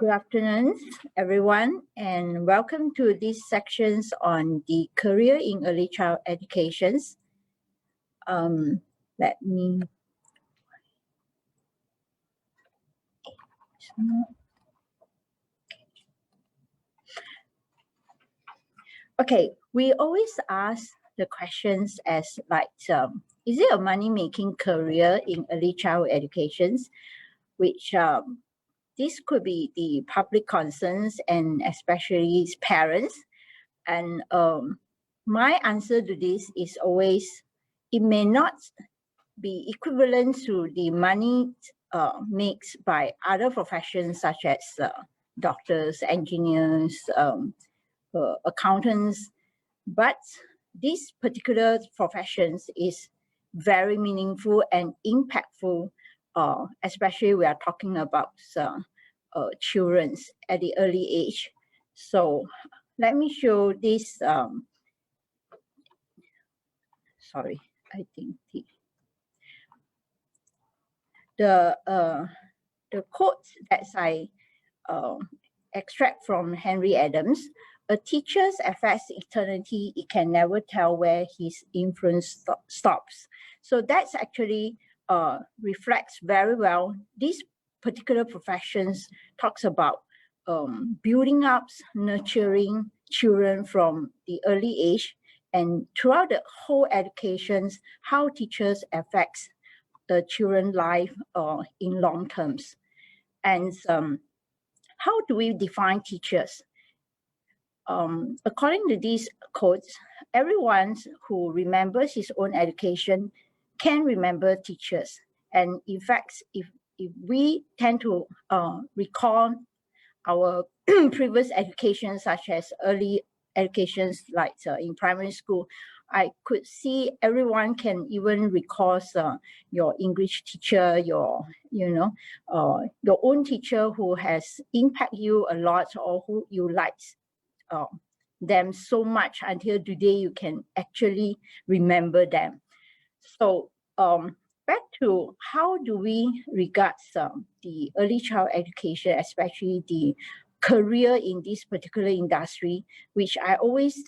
Good afternoon, everyone, and welcome to these sections on the career in early child educations. Let me. Okay, we always ask the questions as like, is it a money-making career in early child educations? Which this could be the public concerns and especially parents. And my answer to this is always, it may not be equivalent to the money made by other professions such as doctors, engineers, accountants, but this particular professions is very meaningful and impactful, especially we are talking about children at the early age. So let me show this. Sorry, I think the quote that I extract from Henry Adams: "A teacher's affects eternity. It can never tell where his influence stops." So that's actually reflects very well. These particular professions talks about building up, nurturing children from the early age, and throughout the whole educations, how teachers affects the children's life in long terms. And how do we define teachers? According to these quotes, everyone who remembers his own education can remember teachers. And in fact, if we tend to recall our previous education, such as early educations like in primary school, I could see everyone can even recall your English teacher, your own teacher who has impacted you a lot, or who you liked them so much until today you can actually remember them. So back to how do we regard the early child education, especially the career in this particular industry, which I always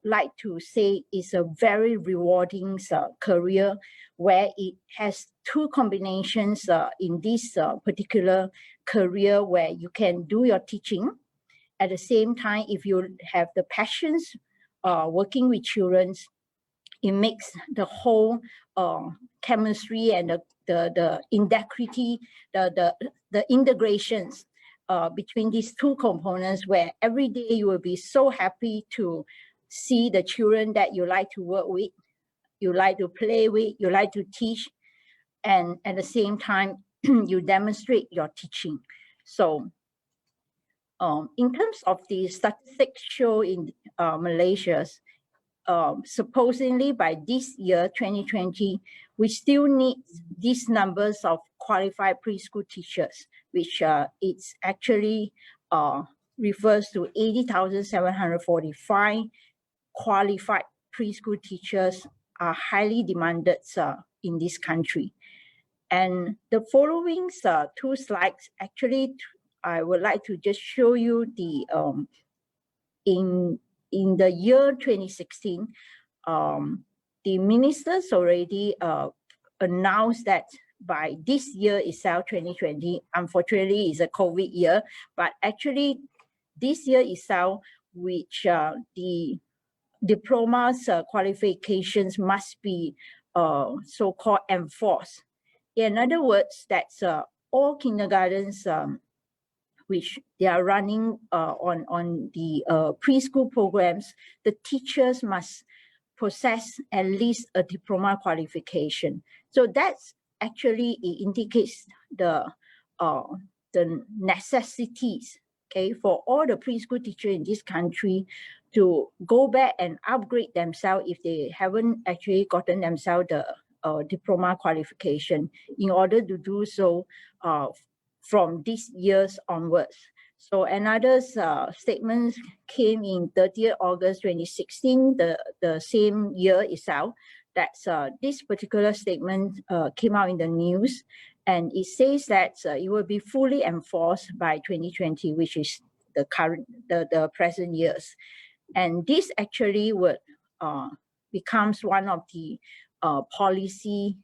like to say is a very rewarding career, where it has two combinations in this particular career, where you can do your teaching. At the same time, if you have the passions working with children, it makes the whole chemistry and the integrity, the integrations between these two components, where every day you will be so happy to see the children that you like to work with, you like to play with, you like to teach, and at the same time, you demonstrate your teaching. So in terms of the statistics show in Malaysia, supposedly by this year, 2020, we still need these numbers of qualified preschool teachers, which it's actually refers to 80,745 qualified preschool teachers are highly demanded in this country. And the following two slides, actually, I would like to just show you the in the year 2016, the ministers already announced that by this year itself, 2020, unfortunately is a COVID year, but actually this year itself, which the diploma's qualifications must be so-called enforced. In other words, that's all kindergartens which they are running on the preschool programs, the teachers must possess at least a diploma qualification. So that's actually, it indicates the necessities, okay, for all the preschool teachers in this country to go back and upgrade themselves if they haven't actually gotten themselves the diploma qualification, in order to do so from this years onwards. So another statement came in 30th August 2016, the same year itself, that this particular statement came out in the news, And it says that it will be fully enforced by 2020, which is the present years. And this actually would becomes one of the policy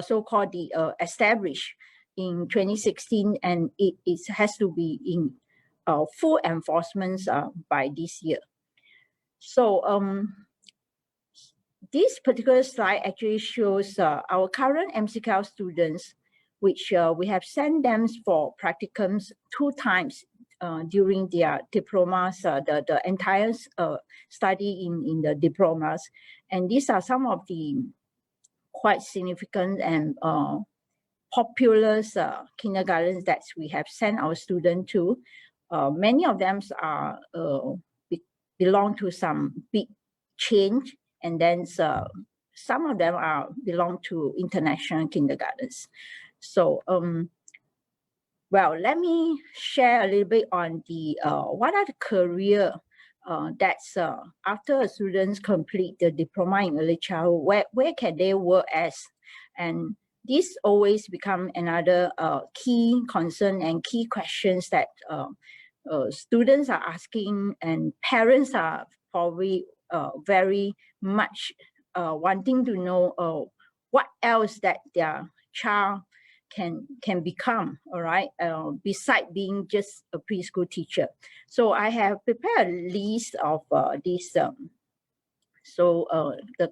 so-called the established in 2016, and it has to be in full enforcement by this year. So this particular slide actually shows our current MCCL students, which we have sent them for practicums 2 times during their diplomas, the entire study in the diplomas. And these are some of the quite significant and popular kindergartens that we have sent our students to. Many of them are belong to some big chain, and then some of them belong to international kindergartens. So well, let me share a little bit on the what are the career that's after students complete the diploma in early childhood, where can they work as? And this always become another key concern and key questions that students are asking, and parents are probably very much wanting to know what else that their child can become, all right, beside being just a preschool teacher. So I have prepared a list of these, the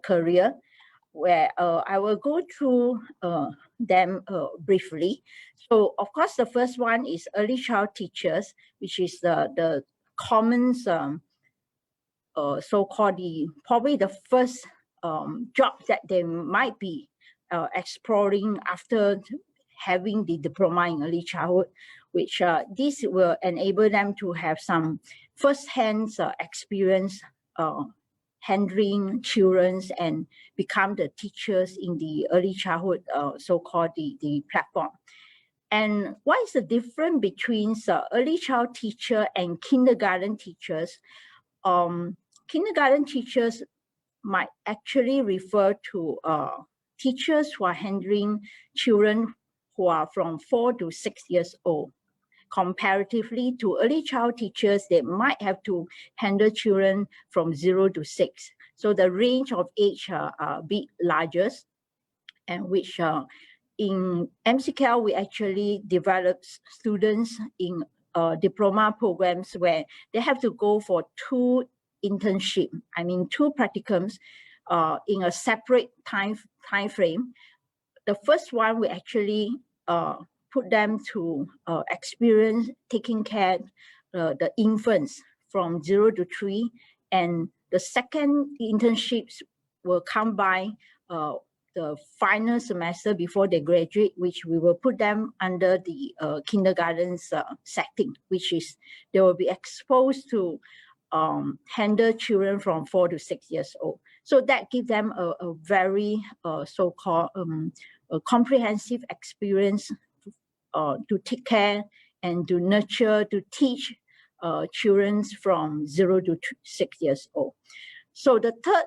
career, where I will go through them briefly. So of course, the first one is early child teachers, which is the common so-called probably the first job that they might be exploring after having the diploma in early childhood, which this will enable them to have some first-hand experience handling children and become the teachers in the early childhood, so-called the platform. And what is the difference between early child teacher and kindergarten teachers? Kindergarten teachers might actually refer to teachers who are handling children who are from 4 to 6 years old. Comparatively to early child teachers, they might have to handle children from 0 to 6. So the range of age are a bit larger, and which in MCCL, we actually develop students in diploma programs where they have to go for 2 internship, 2 practicums in a separate time frame. The first one we actually put them to experience taking care the infants from 0 to 3, and the second internships will come by the final semester before they graduate, which we will put them under the kindergarten setting, which is they will be exposed to handle children from 4 to 6 years old. So that gives them a very so-called a comprehensive experience to take care and to nurture, to teach children from 0 to 6 years old. So the third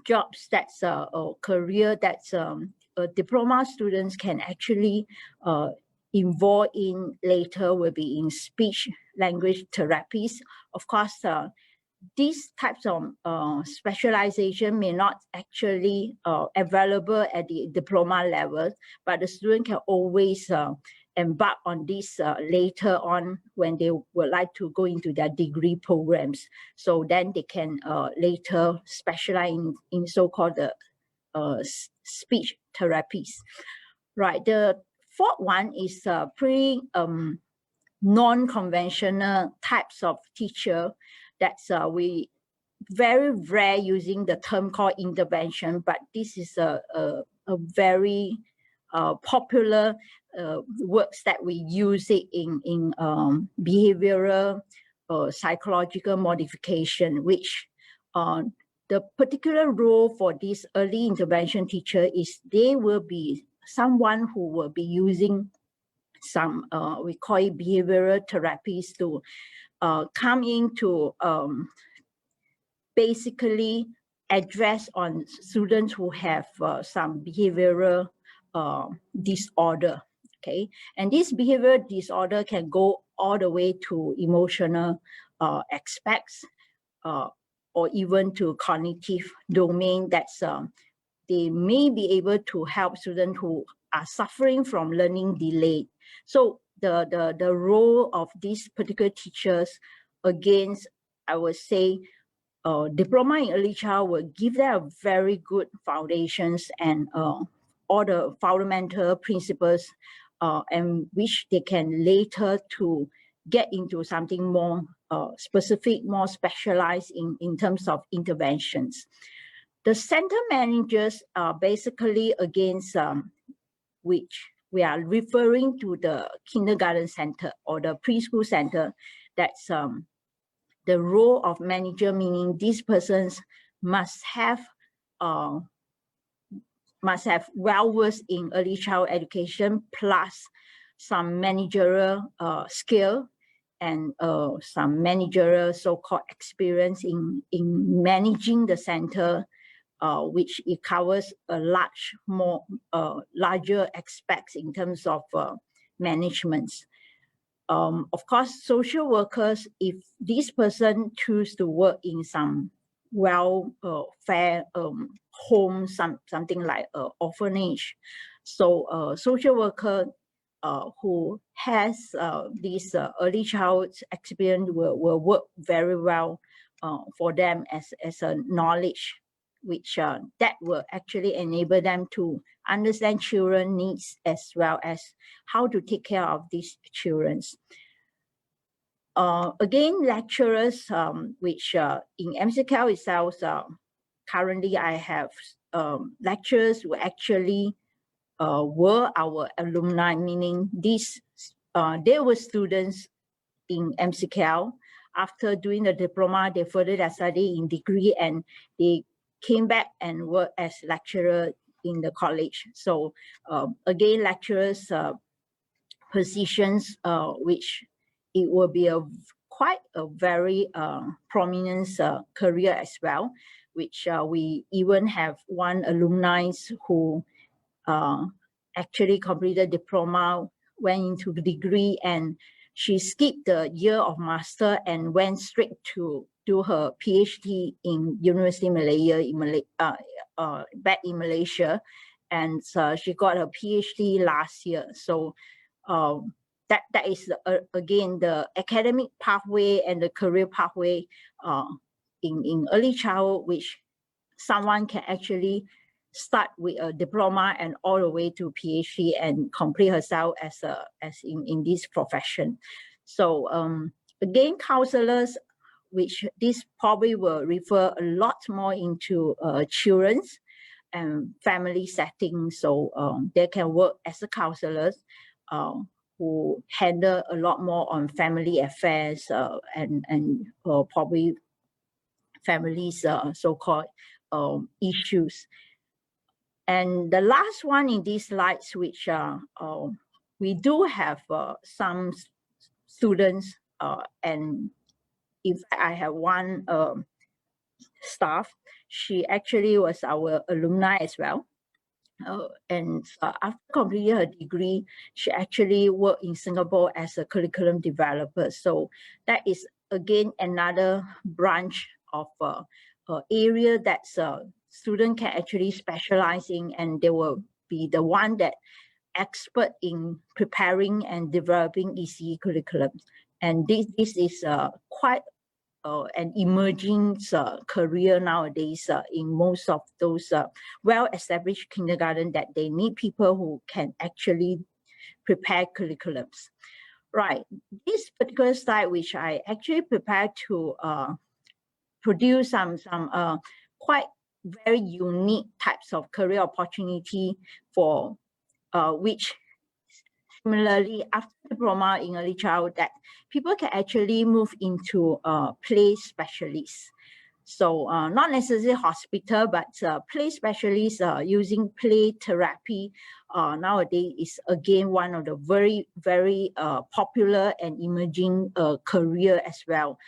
jobs that's a career that's diploma students can actually involve in later will be in speech language therapies. Of course, these types of specialization may not actually available at the diploma level, but the student can always embark on this later on when they would like to go into their degree programs. So then they can later specialize in so-called speech therapies. Right, the fourth one is pretty non-conventional types of teacher that's we very rare using the term called intervention, but this is a very popular words that we use it in behavioral psychological modification, which the particular role for this early intervention teacher is they will be someone who will be using some we call it behavioral therapies to come in to basically address on students who have some behavioral disorder. Okay, and this behavioral disorder can go all the way to emotional aspects, or even to cognitive domain. That's they may be able to help students who are suffering from learning delay. So the role of these particular teachers, against, I would say, diploma in early child will give them very good foundations and all the fundamental principles, and which they can later to get into something more specific, more specialized in terms of interventions. The center managers are basically against which we are referring to the kindergarten center or the preschool center. That's the role of manager, meaning these persons must have well-versed in early child education, plus some managerial skill and some managerial so-called experience in managing the center, which it covers a larger aspects in terms of management. Of course, social workers, if this person choose to work in some fair home, something like orphanage, so social worker who has this early child experience will work very well for them as a knowledge, which that will actually enable them to understand children needs as well as how to take care of these children. Again, lecturers, which in MCCL itself, currently I have lecturers who actually were our alumni, meaning these they were students in MCCL. After doing the diploma, they furthered their study in degree and they came back and worked as lecturer in the college. So again, lecturers positions, which it will be quite a very prominent career as well, which we even have one alumni who actually completed diploma, went into the degree, and she skipped the year of master and went straight to do her PhD in University Malaya, back in Malaysia, and she got her PhD last year. So that is again the academic pathway and the career pathway in early childhood, which someone can actually start with a diploma and all the way to PhD and complete herself as in this profession. So again, counselors, which this probably will refer a lot more into children's and family settings. So they can work as a counselors who handle a lot more on family affairs and probably families so-called issues. And the last one in these slides, which we do have some students, and in fact, I have one staff. She actually was our alumni as well. And after completing her degree, she actually worked in Singapore as a curriculum developer. So that is again another branch of area that student can actually specialize in, and they will be the one that expert in preparing and developing ECE curriculums. And this is quite an emerging career nowadays in most of those well-established kindergarten, that they need people who can actually prepare curriculums. Right, this particular slide, which I actually prepared to produce some quite very unique types of career opportunity for which similarly after diploma in early childhood, that people can actually move into play specialists. So not necessarily hospital, but play specialists using play therapy nowadays is again one of the very, very popular and emerging career as well.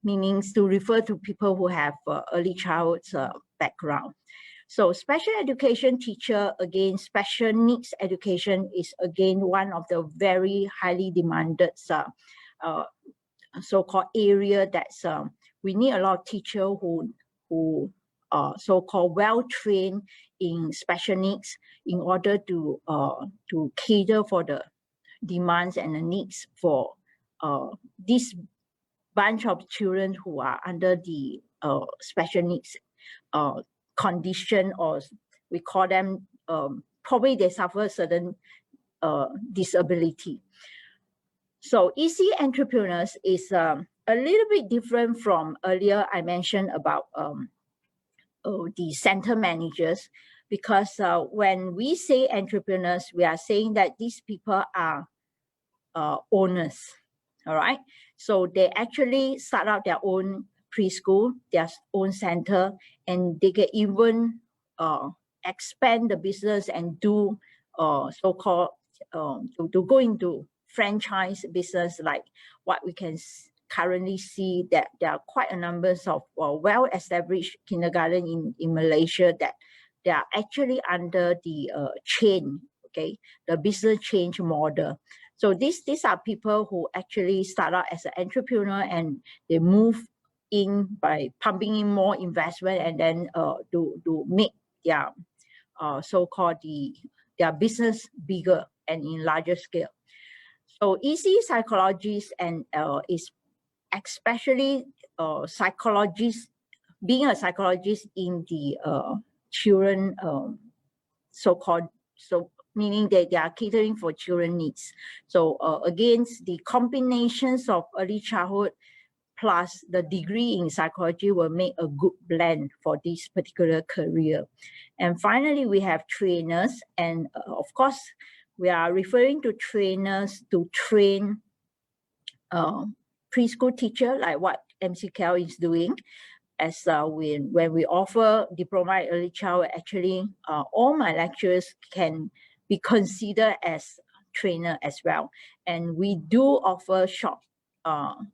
meanings to refer to people who have early childhood background. So special education teacher, again, special needs education is again one of the very highly demanded so-called area that's we need a lot of teachers who so-called well-trained in special needs in order to cater for the demands and the needs for this bunch of children who are under the special needs condition, or we call them probably they suffer certain disability. So EC entrepreneurs is a little bit different from earlier I mentioned about the center managers, because when we say entrepreneurs, we are saying that these people are owners, all right? So they actually start out their own preschool, their own center, and they can even expand the business and do so-called to go into franchise business, like what we can currently see, that there are quite a numbers of well-established kindergarten in Malaysia that they are actually under the chain, okay, the business change model. So these are people who actually start out as an entrepreneur and they move in by pumping in more investment and then to make their so-called their business bigger and in larger scale. So EC psychologists and is especially psychologists, being a psychologist in the children so-called, meaning that they are catering for children needs. So against the combinations of early childhood plus the degree in psychology will make a good blend for this particular career. And finally, we have trainers, and of course, we are referring to trainers to train preschool teacher, like what MCCL is doing. As when we offer diploma in early childhood, actually all my lecturers can be considered as trainer as well. And we do offer short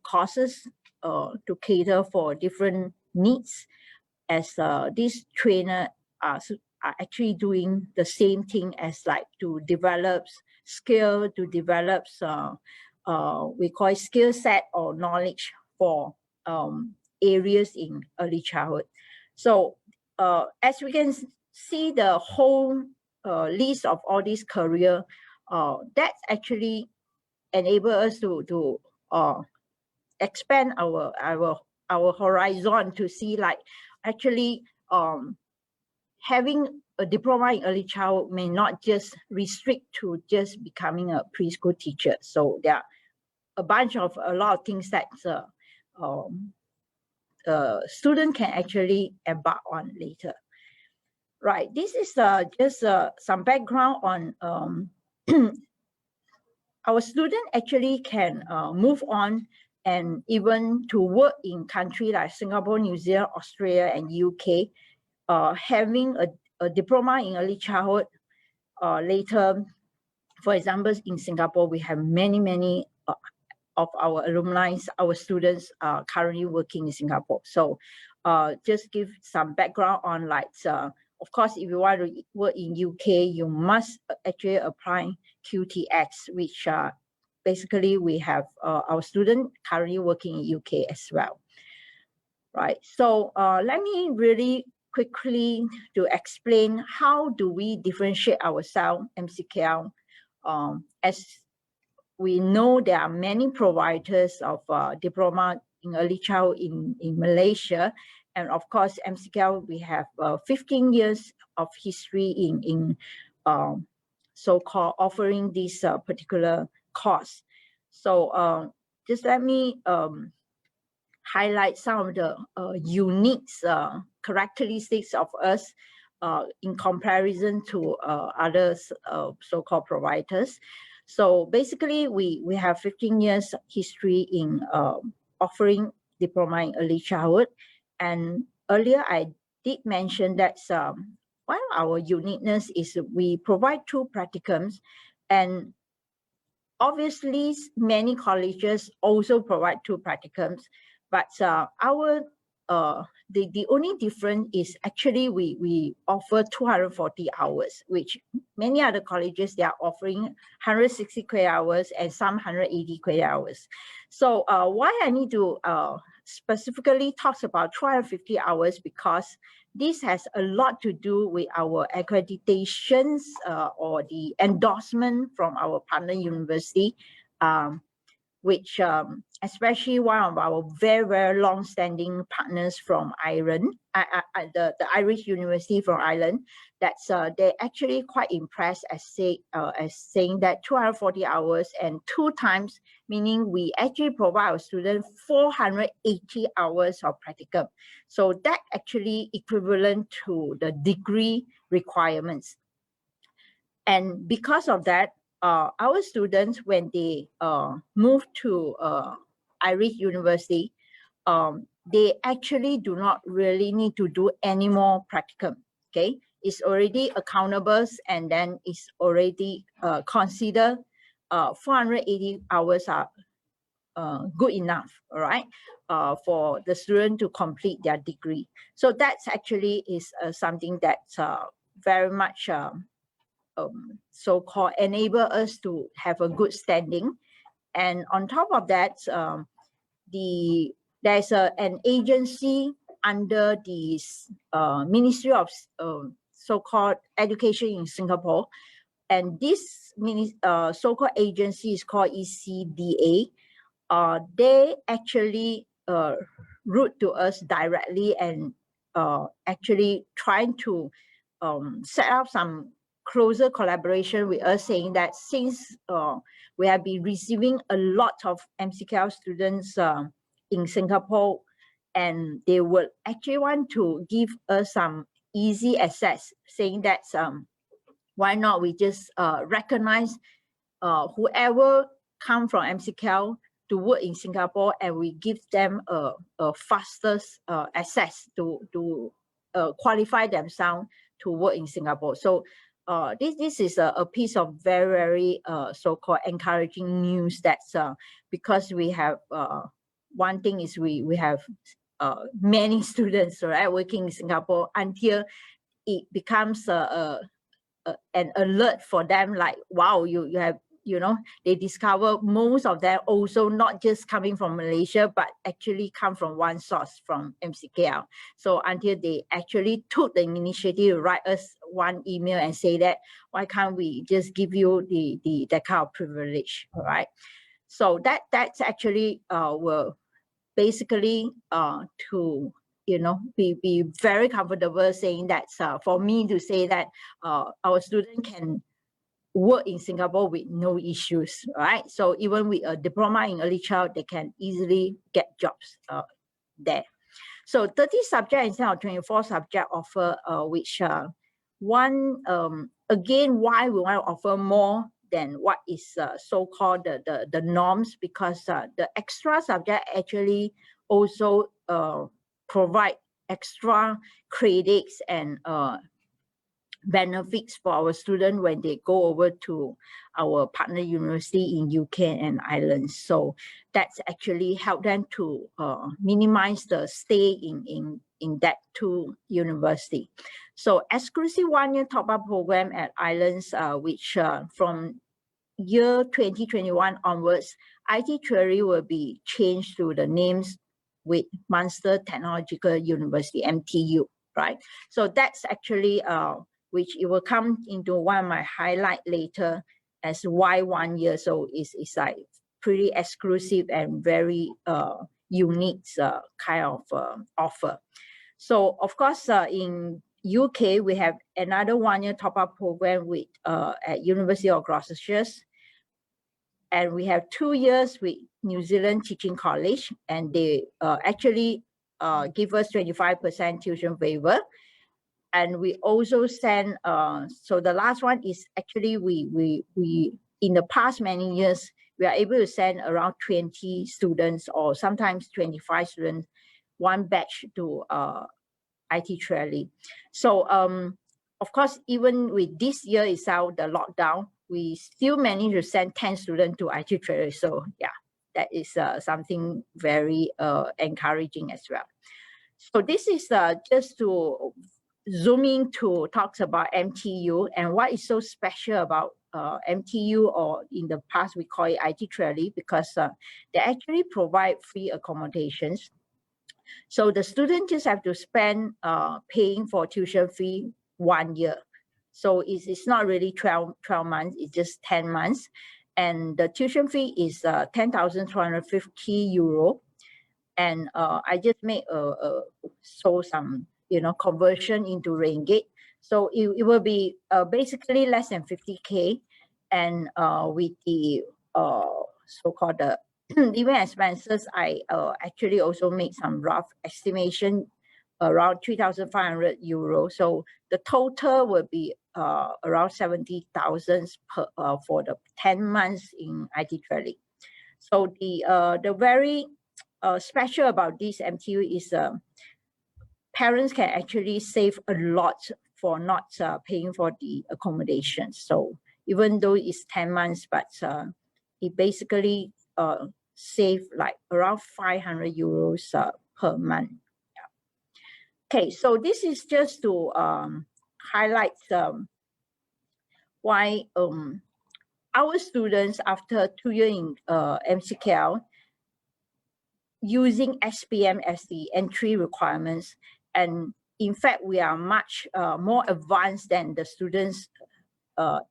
courses to cater for different needs, as these trainer are actually doing the same thing as like to develop skill, to develop we call it skill set or knowledge for areas in early childhood. So as we can see, the whole list of all these career, that actually enable us to expand our horizon to see, like, actually having a diploma in early childhood may not just restrict to just becoming a preschool teacher. So there are a lot of things that student can actually embark on later. Right, this is just some background on our student actually can move on and even to work in countries like Singapore, New Zealand, Australia, and UK, having a diploma in early childhood later. For example, in Singapore, we have many of our alumni, our students are currently working in Singapore. So just give some background on, like, of course, if you want to work in UK, you must actually apply QTX, which basically we have our student currently working in UK as well. Right, so let me really quickly to explain how do we differentiate ourselves, MCCL. As we know, there are many providers of diploma in early childhood in Malaysia. And of course, MCCL, we have 15 years of history in so-called offering this particular course. So just let me highlight some of the unique characteristics of us in comparison to other so-called providers. So basically, we have 15 years history in offering diploma in early childhood. And earlier I did mention that one of our uniqueness is we provide 2 practicums, and obviously many colleges also provide 2 practicums, But the only difference is actually we offer 240 hours, which many other colleges, they are offering 160 credit hours and some 180 credit hours. So why I need to specifically talk about 250 hours, because this has a lot to do with our accreditations or the endorsement from our partner university, which especially one of our very, very long-standing partners from Ireland, the Irish University from Ireland, that's they're actually quite impressed as saying that 240 hours and 2 times, meaning we actually provide our students 480 hours of practicum. So that actually equivalent to the degree requirements. And because of that, our students, when they move to Irish University, they actually do not really need to do any more practicum. Okay, it's already accountable, and then it's already considered 480 hours are good enough, all right, for the student to complete their degree. So that's actually is something that's very much so-called enable us to have a good standing. And on top of that, there's an agency under the Ministry of so-called Education in Singapore, and this so-called agency is called ECDA. They actually route to us directly and actually trying to set up some closer collaboration with us, saying that since we have been receiving a lot of MCCL students in Singapore, and they would actually want to give us some easy access, saying that why not we just recognize whoever come from MCCL to work in Singapore, and we give them a fastest access to qualify themselves to work in Singapore. So this is a piece of very, very so-called encouraging news. That's because we have one thing is we have many students, right, working in Singapore, until it becomes an alert for them, like, wow, you have, you know, they discover most of them also not just coming from Malaysia, but actually come from one source, from MCCL. So until they actually took the initiative to write us one email and say that, why can't we just give you that kind of privilege, all right? So that's actually will basically to, you know, be very comfortable saying that for me to say that our student can work in Singapore with no issues, right? So even with a diploma in early child, they can easily get jobs there. So 30 subject instead of 24 subject offer, which one, again, why we want to offer more than what is so-called the norms, because the extra subject actually also provide extra credits and benefits for our students when they go over to our partner university in UK and Ireland. So that's actually help them to minimize the stay in that two university. So exclusive 1-year top-up program at Islands, which from year 2021 onwards, IT theory will be changed to the names with Munster Technological University, MTU, right? So that's actually which it will come into one of my highlight later as why 1 year. So it's like pretty exclusive and very unique kind of offer. So of course, in UK, we have another 1-year top-up program with at University of Gloucestershire, and we have 2 years with New Zealand Teaching College, and they actually give us 25% tuition waiver. And we also send, so the last one is actually we in the past many years, we are able to send around 20 students or sometimes 25 students, one batch to IT Trelly. So of course, even with this year itself, the lockdown, we still managed to send 10 students to IT Trelly. So yeah, that is something very encouraging as well. So this is just to zoom in to talk about MTU and what is so special about MTU, or in the past we call it IT Trolley, because they actually provide free accommodations. So the student just have to spend paying for tuition fee 1 year. So it's not really 12 months, it's just 10 months. And the tuition fee is 10,250 euro. And I just made some conversion into ringgit. So it will be basically less than 50K, and with the so-called the living expenses, I actually also made some rough estimation around 3,500 euros. So the total will be around 70,000 per for the 10 months in IT Training. So the very special about this MTU is parents can actually save a lot for not paying for the accommodation. So even though it's 10 months, but it basically save like around 500 euros per month. Yeah. Okay, so this is just to highlight why our students after 2 years in MCCL using SPM as the entry requirements. And in fact, we are much more advanced than the students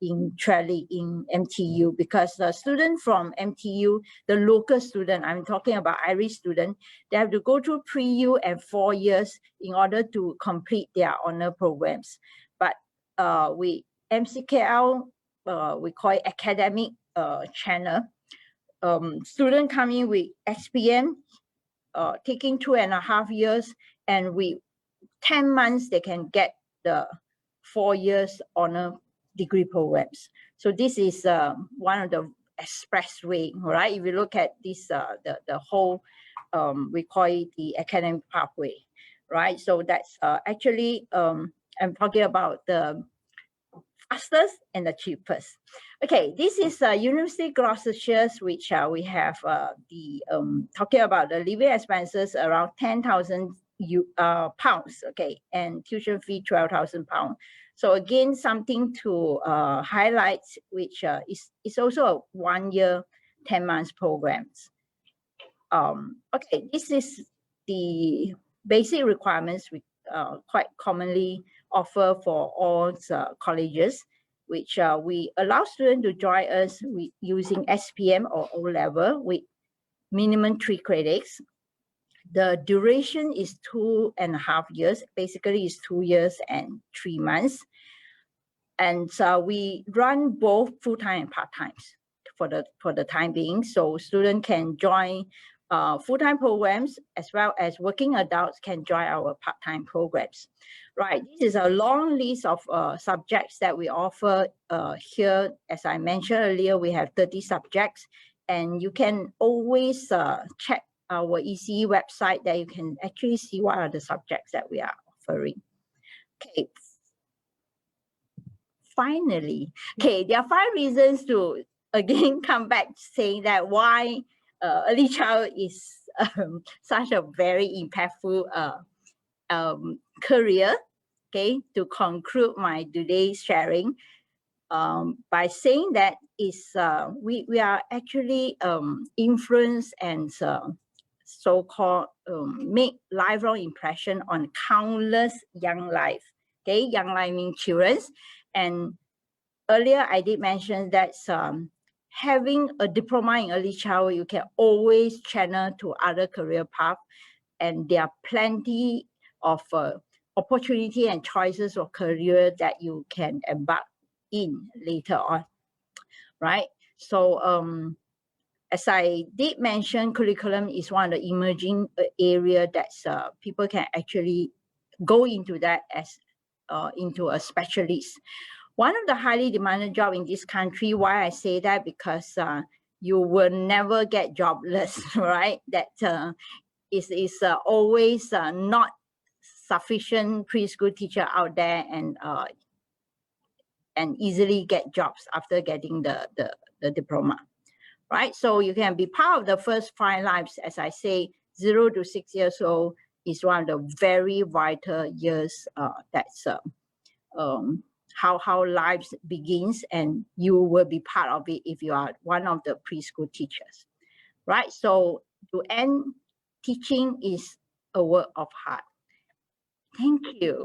in Trelly in MTU, because the student from MTU, the local student, I'm talking about Irish student, they have to go through pre-U and 4 years in order to complete their honor programs. But we MCKL, we call it academic channel. Student coming with SPM, taking 2.5 years, and with 10 months, they can get the 4 years honor degree programs. So this is one of the expressway, right? If you look at this, the whole, we call it the academic pathway, right? So that's actually, I'm talking about the fastest and the cheapest. Okay, this is University Gloucestershire, which we have talking about the living expenses around 10,000 pounds, okay, and tuition fee 12,000 pounds. So again, something to highlight, which is also a 1 year, 10 months programs. Okay, this is the basic requirements we quite commonly offer for all colleges, which we allow students to join us with using SPM or O-level with minimum 3 credits. The duration is 2.5 years. Basically, it's 2 years and 3 months. And so we run both full-time and part-times for the time being. So students can join full-time programs, as well as working adults can join our part-time programs. Right, this is a long list of subjects that we offer here. As I mentioned earlier, we have 30 subjects, and you can always check our ECE website that you can actually see what are the subjects that we are offering. Okay. Finally, okay, there are 5 reasons to again come back saying that why early child is such a very impactful career. Okay, to conclude my today's sharing, by saying that is we are actually influenced and so-called make lifelong impression on countless young life. Okay, young life means children. And earlier I did mention that having a diploma in early childhood, you can always channel to other career paths, and there are plenty of opportunity and choices of career that you can embark in later on, right? So as I did mention, curriculum is one of the emerging area that people can actually go into that as into a specialist. One of the highly demanded job in this country, why I say that, because you will never get jobless, right? That is always not sufficient preschool teacher out there, and easily get jobs after getting the diploma, right? So you can be part of the first 5 lives. As I say, 0 to 6 years old is one of the very vital years. That's how lives begins, and you will be part of it if you are one of the preschool teachers, right? So to end, teaching is a work of heart. Thank you.